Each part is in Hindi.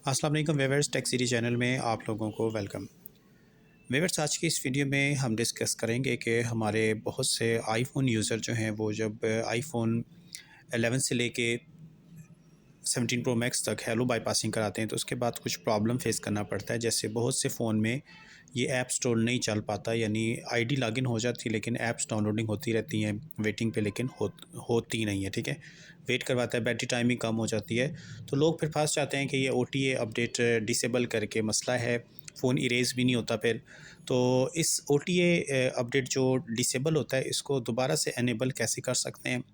अस्सलाम वालेकुम व्यूअर्स, टेक सीरीज चैनल में आप लोगों को वेलकम। व्यूअर्स, आज की इस वीडियो में हम डिस्कस करेंगे कि हमारे बहुत से आईफोन यूज़र जो हैं वो जब आईफोन 11 से लेके 17 प्रो मैक्स तक हेलो बाईपासिंग कराते हैं तो उसके बाद कुछ प्रॉब्लम फेस करना पड़ता है। जैसे बहुत से फ़ोन में ये ऐप स्टोर नहीं चल पाता, यानी आईडी लॉगिन हो जाती है लेकिन ऐप्स डाउनलोडिंग होती रहती हैं वेटिंग पे, लेकिन होती नहीं है। ठीक है, वेट करवाता है, बैटरी टाइमिंग कम हो जाती है, तो लोग फिर फंस जाते हैं कि ये OTA अपडेट डिसेबल करके मसला है, फ़ोन इरेज़ भी नहीं होता फिर। तो इस OTA अपडेट जो डिसेबल होता है इसको दोबारा से एनेबल कैसे कर सकते हैं?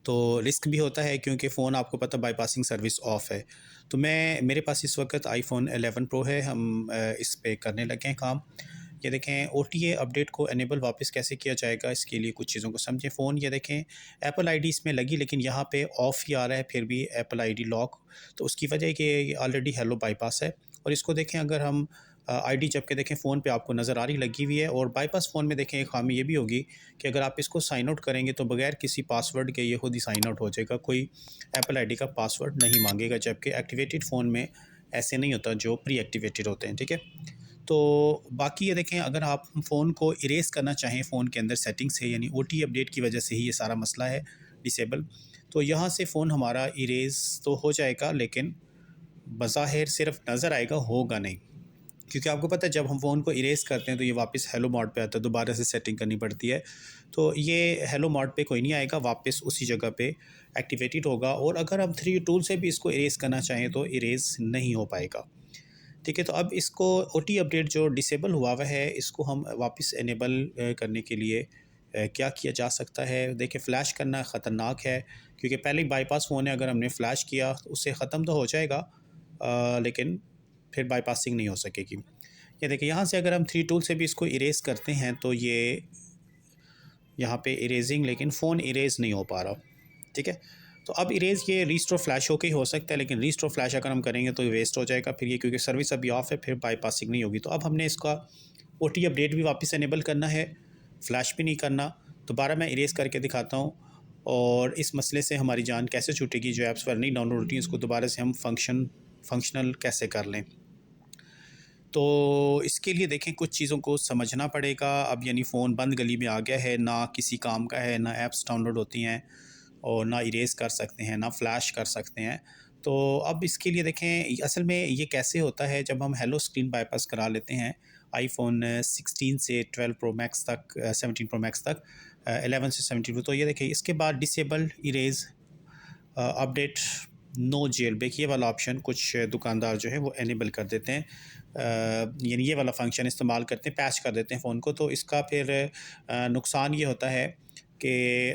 तो रिस्क भी होता है क्योंकि फ़ोन आपको पता बाईपासिंग सर्विस ऑफ है। तो मेरे पास इस वक्त आईफोन 11 प्रो है, हम इस पे करने लगे हैं काम। ये देखें, OTA अपडेट को एनेबल वापस कैसे किया जाएगा, इसके लिए कुछ चीज़ों को समझें। फ़ोन ये देखें, एप्पल आईडी इसमें लगी लेकिन यहाँ पे ऑफ़ ही आ रहा है, फिर भी एप्पल आईडी लॉक। तो उसकी वजह है कि ये ऑलरेडी हेलो बाईपास है। और इसको देखें, अगर हम आईडी जब के देखें फ़ोन पे आपको नज़र आ रही लगी हुई है। और बाईपास फ़ोन में देखें एक ख़ामी ये भी होगी कि अगर आप इसको साइन आउट करेंगे तो बगैर किसी पासवर्ड के ये खुद ही साइन आउट हो जाएगा, कोई एप्पल आईडी का पासवर्ड नहीं मांगेगा, जबकि एक्टिवेटेड फ़ोन में ऐसे नहीं होता जो प्री एक्टिवेटेड होते हैं। ठीक है, तो बाकी ये देखें, अगर आप फ़ोन को इरेज़ करना चाहें फ़ोन के अंदर सेटिंग से, यानी OTA अपडेट की वजह से ही ये सारा मसला है डिसेबल, तो यहाँ से फ़ोन हमारा इरेज़ तो हो जाएगा लेकिन बज़ाहिर सिर्फ नज़र आएगा, होगा नहीं। क्योंकि आपको पता है जब हम फ़ोन को इरेज़ करते हैं तो ये वापस हेलो मोड पे आता है, दोबारा से सेटिंग करनी पड़ती है। तो ये हेलो मोड पे कोई नहीं आएगा, वापस उसी जगह पे एक्टिवेटेड होगा। और अगर हम 3 टूल से भी इसको इरेज़ करना चाहें तो इरेज़ नहीं हो पाएगा। ठीक है, तो अब इसको OTA अपडेट जो डिसेबल हुआ हुआ है इसको हम वापस इनेबल करने के लिए क्या किया जा सकता है? देखिए, फ़्लैश करना ख़तरनाक है क्योंकि पहले ही बाईपास फ़ोन है, अगर हमने फ़्लैश किया तो उससे ख़त्म तो हो जाएगा, लेकिन फिर बाईपासिंग नहीं हो सकेगी। ये देखिए, यहाँ से अगर हम 3 टूल से भी इसको इरेज़ करते हैं तो ये यहाँ पे इरेजिंग, लेकिन फ़ोन इरेज़ नहीं हो पा रहा। ठीक है, तो अब इरेज़ ये रीस्टोर फ्लैश होके ही हो सकता है, लेकिन रीस्टोर फ्लैश अगर हम करेंगे तो वेस्ट हो जाएगा फिर ये, क्योंकि सर्विस अभी ऑफ है, फिर बाईपासिंग नहीं होगी। तो अब हमने इसका OTA अपडेट भी वापस इनेबल करना है, फ्लैश भी नहीं करना। दोबारा मैं इरेज़ करके दिखाता हूँ और इस मसले से हमारी जान कैसे छूटेगी, जो ऐप्स पर नहीं डाउनलोड होती हैं उसको दोबारा से हम फंक्शनल कैसे कर लें। तो इसके लिए देखें, कुछ चीज़ों को समझना पड़ेगा। अब यानी फ़ोन बंद गली में आ गया है, ना किसी काम का है, ना ऐप्स डाउनलोड होती हैं और ना इरेज़ कर सकते हैं, ना फ्लैश कर सकते हैं। तो अब इसके लिए देखें, असल में ये कैसे होता है, जब हम हेलो स्क्रीन बाईपास करा लेते हैं आईफोन 16 से 12 प्रो मैक्स तक, 17 प्रो मैक्स तक, 11 से 17 प्रो, तो ये देखिए इसके बाद disable erase update no jailbreak, ये वाला ऑप्शन कुछ दुकानदार जो है वो एनेबल कर देते हैं। यानी ये वाला फंक्शन इस्तेमाल करते हैं, पैच कर देते हैं फ़ोन को। तो इसका फिर नुकसान ये होता है कि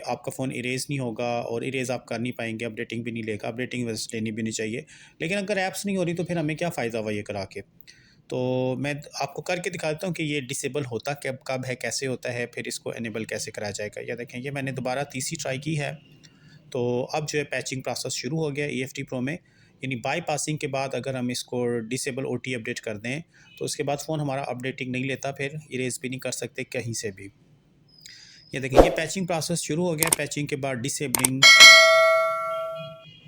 आपका फ़ोन इरेज़ नहीं होगा और इरेज़ आप कर नहीं पाएंगे, अपडेटिंग भी नहीं लेगा। अपडेटिंग वैसे लेनी भी नहीं चाहिए, लेकिन अगर ऐप्स नहीं हो रही तो फिर हमें क्या फ़ायदा हुआ ये करा के। तो मैं आपको करके दिखाता हूँ कि ये डिसेबल होता कब कब है, कैसे होता है, फिर इसको एनेबल कैसे कराया जाएगा। या देखें, ये मैंने दोबारा तीसरी ट्राई की है, तो अब जो है पैचिंग प्रोसेस शुरू हो गया EFT प्रो में। यानी बाईपासिंग के बाद अगर हम इसको डिसेबल OTA अपडेट कर दें तो उसके बाद फ़ोन हमारा अपडेटिंग नहीं लेता, फिर इरेज़ भी नहीं कर सकते कहीं से भी। ये देखिए, ये पैचिंग प्रोसेस शुरू हो गया। पैचिंग के बाद डिसेबलिंग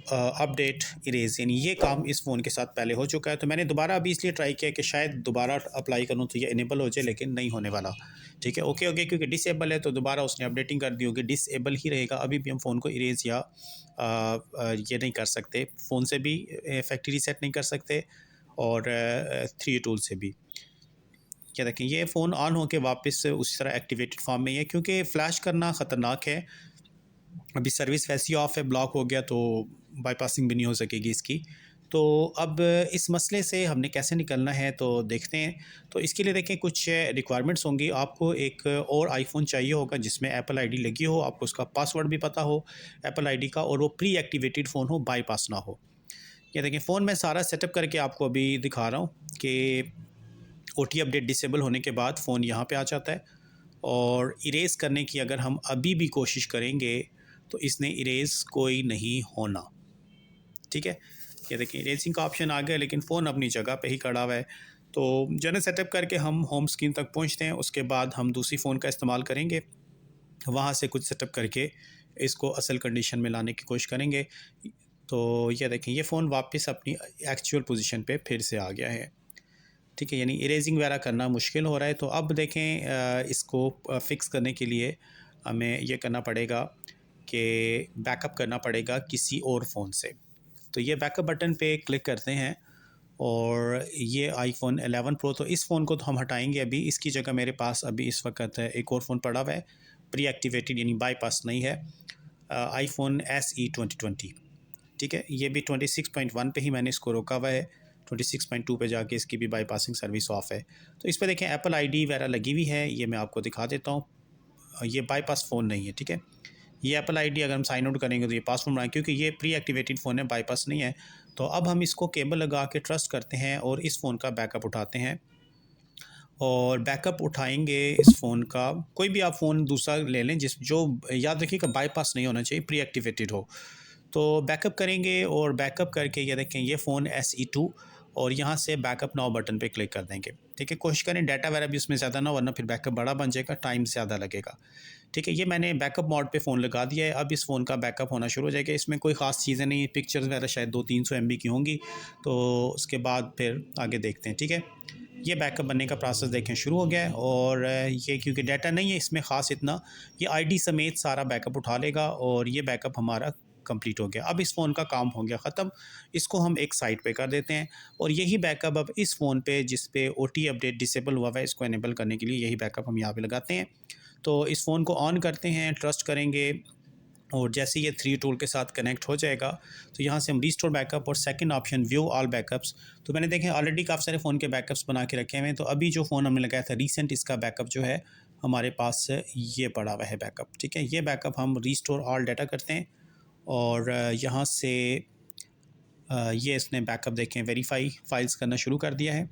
अपडेट इरेज़, यानी ये काम इस फ़ोन के साथ पहले हो चुका है। तो मैंने दोबारा अभी इसलिए ट्राई किया कि शायद दोबारा अप्लाई करूँ तो ये इनेबल हो जाए, लेकिन नहीं होने वाला। ठीक है, ओके ओके, क्योंकि डिसेबल है तो दोबारा उसने अपडेटिंग कर दी होगी, डिसेबल ही रहेगा। अभी भी हम फ़ोन को इरेज़ या ये नहीं कर सकते, फ़ोन से भी फैक्ट्री रीसेट नहीं कर सकते और 3 टूल से भी। क्या देखें, ये फ़ोन ऑन होके वापस उसी तरह एक्टिवेटेड फॉर्म में ही है, क्योंकि फ़्लैश करना ख़तरनाक है। अभी सर्विस वैसे ही ऑफ है, ब्लॉक हो गया तो बाईपासिंग भी नहीं हो सकेगी इसकी। तो अब इस मसले से हमने कैसे निकलना है तो देखते हैं। तो इसके लिए देखें, कुछ रिक्वायरमेंट्स होंगी। आपको एक और आईफोन चाहिए होगा जिसमें एप्पल आईडी लगी हो, आपको उसका पासवर्ड भी पता हो एप्पल आईडी का, और वो प्री एक्टिवेटेड फ़ोन हो, बाईपास ना हो। ये देखें, फ़ोन में सारा सेटअप करके आपको अभी दिखा रहा हूँ कि OTA अपडेट डिसेबल होने के बाद फ़ोन यहाँ पे आ जाता है। और इरेज़ करने की अगर हम अभी भी कोशिश करेंगे तो इसने इरेज़ कोई नहीं होना। ठीक है, ये देखिए इरेजिंग का ऑप्शन आ गया, लेकिन फ़ोन अपनी जगह पे ही खड़ा हुआ है। तो जनरल सेटअप करके हम होम स्क्रीन तक पहुंचते हैं, उसके बाद हम दूसरी फ़ोन का इस्तेमाल करेंगे, वहाँ से कुछ सेटअप करके इसको असल कंडीशन में लाने की कोशिश करेंगे। तो ये देखें ये फ़ोन वापस अपनी एक्चुअल पोजीशन पे फिर से आ गया है। ठीक है, यानी इरेजिंग वगैरह करना मुश्किल हो रहा है। तो अब देखें इसको फ़िक्स करने के लिए हमें ये करना पड़ेगा कि बैकअप करना पड़ेगा किसी और फ़ोन से। तो ये बैकअप बटन पे क्लिक करते हैं और ये आईफ़ोन 11 प्रो, तो इस फ़ोन को तो हम हटाएँगे अभी। इसकी जगह मेरे पास अभी इस वक़्त एक और फ़ोन पड़ा हुआ है, प्री एक्टिवेटेड यानी बाईपास नहीं है, आईफ़ोन SE 2020। ठीक है, ये भी 26.1 पे ही मैंने इसको रोका हुआ है, 26.2 पे जाके इसकी भी बाईपासिंग सर्विस ऑफ है। तो इस पे देखें एप्पल आईडी वगैरह लगी हुई है, ये मैं आपको दिखा देता हूँ। ये बाईपास फ़ोन नहीं है, ठीक है। ये एप्पल आईडी अगर हम साइन आउट करेंगे तो ये पासवर्ड बनाएंगे, क्योंकि ये प्री एक्टिवेटेड फ़ोन है, बाईपास नहीं है। तो अब हम इसको केबल लगा के ट्रस्ट करते हैं और इस फ़ोन का बैकअप उठाते हैं। और बैकअप उठाएंगे इस फ़ोन का, कोई भी आप फ़ोन दूसरा ले लें जिस जो, याद रखिएगा बाईपास नहीं होना चाहिए, प्री एक्टिवेटेड हो। तो बैकअप करेंगे और बैकअप करके ये देखें ये फ़ोन SE2, और यहाँ से बैकअप नाउ बटन पे क्लिक कर देंगे। ठीक है, कोशिश करें डाटा वगैरह भी उसमें ज़्यादा ना, वरना फिर बैकअप बड़ा बन जाएगा, टाइम ज़्यादा लगेगा। ठीक है, ये मैंने बैकअप मोड पे फ़ोन लगा दिया है। अब इस फ़ोन का बैकअप होना शुरू हो जाएगा। इसमें कोई ख़ास चीज़ें नहीं, पिक्चर्स वगैरह शायद 200-300 MB की होंगी। तो उसके बाद फिर आगे देखते हैं। ठीक है, ये बैकअप बनने का प्रोसेस देखें शुरू हो गया है। और ये क्योंकि डाटा नहीं है इसमें ख़ास इतना, ये आईडी समेत सारा बैकअप उठा लेगा और ये बैकअप हमारा कंप्लीट हो गया। अब इस फ़ोन का काम हो गया ख़त्म। इसको हम एक साइड पे कर देते हैं और यही बैकअप अब इस फ़ोन पे जिस पे OT अपडेट डिसेबल हुआ है, इसको इनेबल करने के लिए यही बैकअप हम यहाँ पे लगाते हैं। तो इस फ़ोन को ऑन करते हैं, ट्रस्ट करेंगे, और जैसे ये 3 टूल के साथ कनेक्ट हो जाएगा तो यहाँ से हम रिस्टोर बैकअप और second option view all backups. तो मैंने देखे ऑलरेडी काफ़ी सारे फ़ोन के बैकअप्स बना के रखे हुए हैं। तो अभी जो फ़ोन हमने लगाया था रीसेंट, इसका बैकअप जो है हमारे पास ये पड़ा हुआ है बैकअप। ठीक है, ये बैकअप हम रिस्टोर ऑल डाटा करते हैं और यहाँ से ये इसने बैकअप देखें वेरीफाई फाइल्स करना शुरू कर दिया है।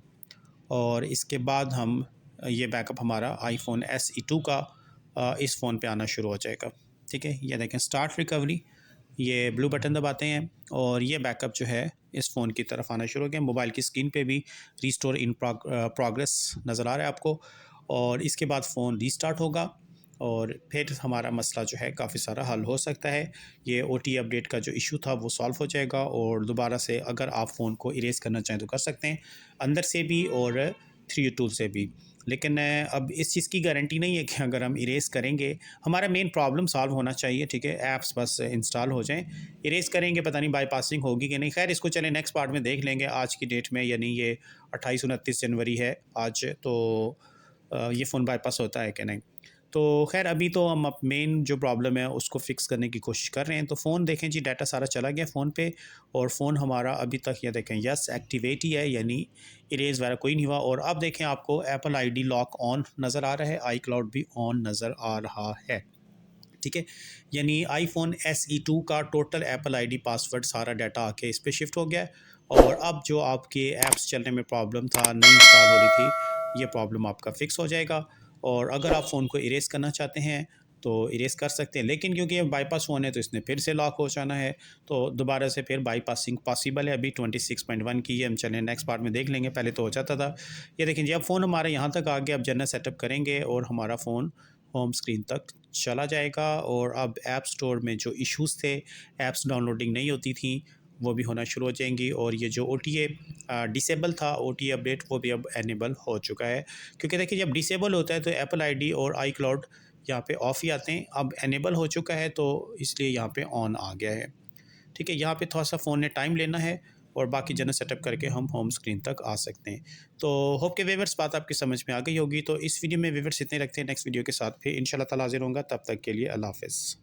और इसके बाद हम ये बैकअप हमारा आईफोन SE2 का इस फ़ोन पे आना शुरू हो जाएगा। ठीक है, ये देखें स्टार्ट रिकवरी, ये ब्लू बटन दबाते हैं और ये बैकअप जो है इस फ़ोन की तरफ आना शुरू हो गया। मोबाइल की स्क्रीन पे भी रिस्टोर इन प्रोग्रेस नज़र आ रहा है आपको। और इसके बाद फ़ोन रीस्टार्ट होगा और फिर हमारा मसला जो है काफ़ी सारा हल हो सकता है। ये OT अपडेट का जो इशू था वो सॉल्व हो जाएगा और दोबारा से अगर आप फ़ोन को इरेज़ करना चाहें तो कर सकते हैं, अंदर से भी और 3 टूल से भी। लेकिन अब इस चीज़ की गारंटी नहीं है कि अगर हम इरेज़ करेंगे, हमारा मेन प्रॉब्लम सॉल्व होना चाहिए। ठीक है, ऐप्स बस इंस्टॉल हो जाएँ। इरेज़ करेंगे पता नहीं बाईपासिंग होगी कि नहीं। खैर इसको चलें नेक्स्ट पार्ट में देख लेंगे। आज की डेट में यानी ये 28-29 जनवरी है आज, तो ये फ़ोन बाईपास होता है कि नहीं। तो खैर अभी तो हम अब मेन जो प्रॉब्लम है उसको फ़िक्स करने की कोशिश कर रहे हैं। तो फ़ोन देखें जी, डाटा सारा चला गया फ़ोन पे और फ़ोन हमारा अभी तक ये देखें यस एक्टिवेट ही है, यानी इरेज़ वगैरह कोई नहीं हुआ। और अब देखें आपको एप्पल आईडी लॉक ऑन नज़र आ रहा है, iCloud भी ऑन नज़र आ रहा है। ठीक है, यानी आईफोन SE2 का टोटल एप्पल आईडी पासवर्ड सारा डाटा आके इस पे शिफ्ट हो गया है। और अब जो आपके ऐप्स चलने में प्रॉब्लम था, नहीं इंस्टॉल हो रही थी, ये प्रॉब्लम आपका फ़िक्स हो जाएगा। और अगर आप फ़ोन को इरेज़ करना चाहते हैं तो इरेज़ कर सकते हैं, लेकिन क्योंकि ये बाईपास फ़ोन है तो इसने फिर से लॉक हो जाना है। तो दोबारा से फिर बाईपासिंग पॉसिबल है। अभी 26.1 की है, हम चलें नेक्स्ट पार्ट में देख लेंगे, पहले तो हो जाता था। ये देखें जी, अब फ़ोन हमारा यहाँ तक आ गया। अब जनरल सेटअप करेंगे और हमारा फ़ोन होम स्क्रीन तक चला जाएगा। और अब ऐप स्टोर में जो इश्यूज़ थे, ऐप्स डाउनलोडिंग नहीं होती थी, वो भी होना शुरू हो जाएंगी। और ये जो OTA डिसेबल था, OTA अपडेट, वो भी अब एनेबल हो चुका है। क्योंकि देखिए जब डिसेबल होता है तो एप्पल आईडी और iCloud यहाँ पे ऑफ ही आते हैं। अब एनेबल हो चुका है तो इसलिए यहाँ पे ऑन आ गया है। ठीक है, यहाँ पे थोड़ा सा फ़ोन ने टाइम लेना है और बाकी जनरल सेटअप करके हम होम स्क्रीन तक आ सकते हैं। तो होप के व्यूअर्स बात आपकी समझ में आ गई होगी। तो इस वीडियो में व्यूअर्स इतने रखते हैं, नेक्स्ट वीडियो के साथ फिर इंशाल्लाह ताला हाज़िर होऊंगा। तब तक के लिए अल्लाह हाफ़िज़।